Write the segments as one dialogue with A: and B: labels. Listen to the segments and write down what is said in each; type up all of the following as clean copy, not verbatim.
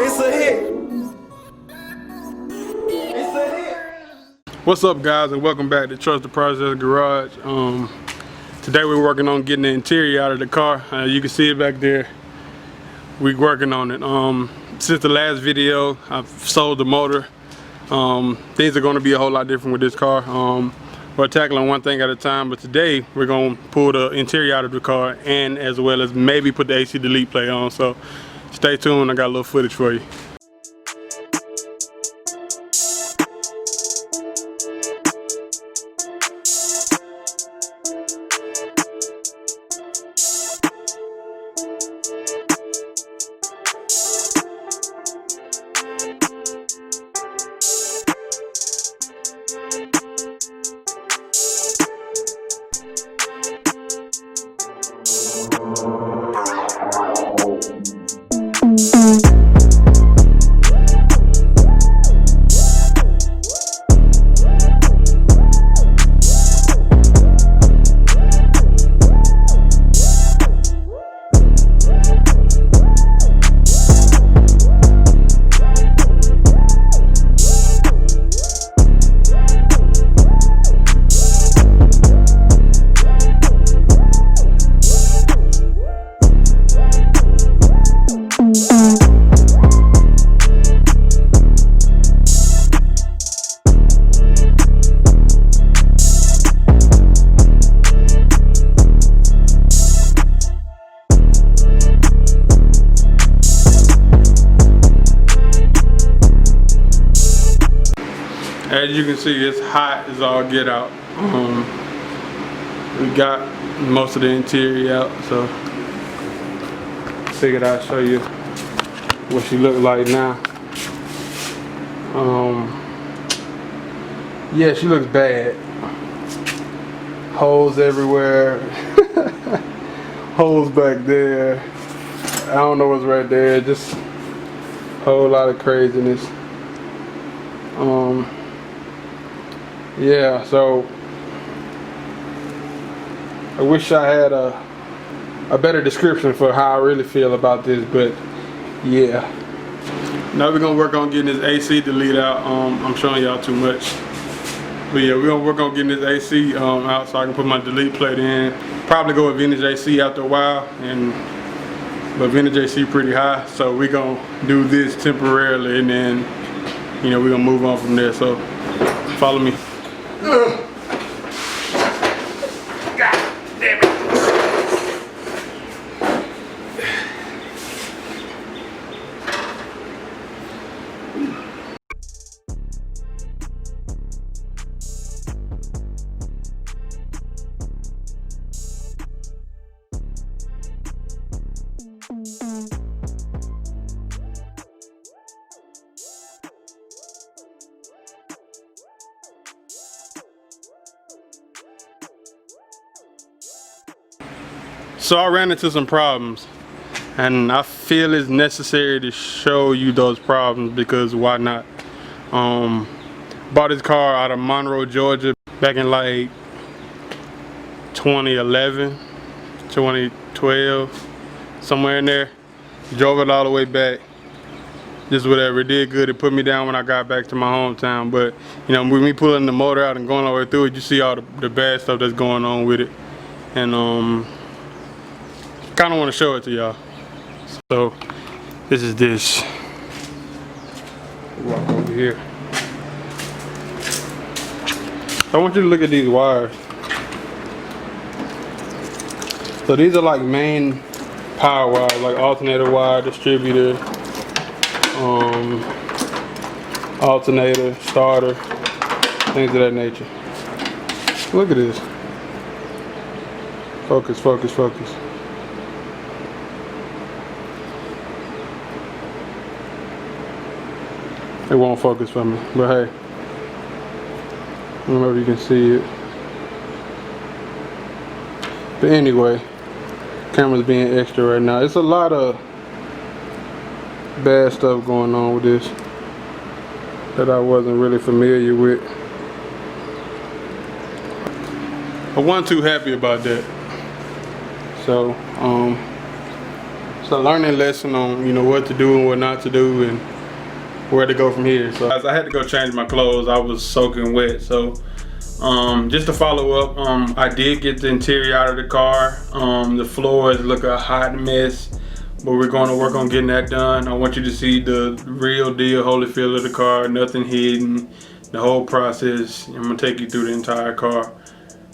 A: It's a hit. It's a hit.
B: What's up, guys, and welcome back to Trusttheprocessgarage. Today we're working on getting the interior out of the car. You can see it back there. We're working on it. Since the last video, I've sold the motor. Things are going to be a whole lot different with this car. We're tackling one thing at a time, but today we're going to pull the interior out of the car and as well as maybe put the AC delete plate on. So stay tuned, I got a little footage for you. As you can see, it's hot as all get out. We got most of the interior out, so figured I'd show you what she look like now. Yeah, she looks bad. Holes everywhere. Holes back there. I don't know what's right there. Just a whole lot of craziness. Yeah, so I wish I had a better description for how I really feel about this, but yeah. Now we're gonna work on getting this AC delete out. I'm showing y'all too much, but yeah, we're gonna work on getting this AC out so I can put my delete plate in. Probably go with vintage AC after a while, but vintage AC pretty high, so we're gonna do this temporarily, and then we're gonna move on from there. So follow me. God damn it. So I ran into some problems, and I feel it's necessary to show you those problems because why not? Bought this car out of Monroe, Georgia back in like 2011, 2012, somewhere in there. Drove it all the way back. Just whatever, it did good. It put me down when I got back to my hometown, but with me pulling the motor out and going all the way through it, you see all the bad stuff that's going on with it. And kind of want to show it to y'all. So this is this. Walk over here. I want you to look at these wires. So these are like main power wires, like alternator wire, distributor, alternator, starter, things of that nature. Look at this. Focus, focus, focus. It won't focus for me, but hey, I don't know if you can see it. But anyway, camera's being extra right now. It's a lot of bad stuff going on with this that I wasn't really familiar with. I wasn't too happy about that. So it's a learning lesson on, you know, what to do and what not to do and where to go from here. So as I had to go change my clothes, I was soaking wet. So just to follow up, I did get the interior out of the car. The floors look a hot mess, but we're going to work on getting that done. I want you to see the real deal Holyfield of the car, nothing hidden, the whole process. I'm gonna take you through the entire car.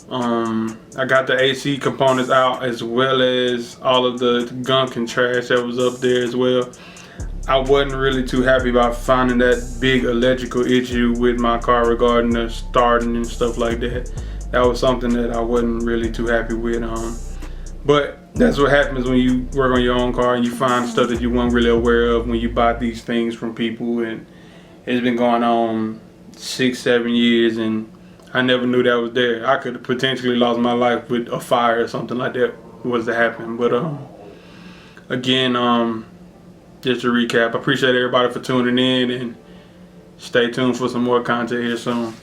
B: I got the AC components out, as well as all of the gunk and trash that was up there as well. I wasn't really too happy about finding that big electrical issue with my car regarding the starting and stuff like that. That was something that I wasn't really too happy with. But that's what happens when you work on your own car and you find stuff that you weren't really aware of when you buy these things from people. And it's been going on 6-7 years and I never knew that was there. I could have potentially lost my life with a fire or something like that was to happen. But again, just to recap, I appreciate everybody for tuning in and stay tuned for some more content here soon.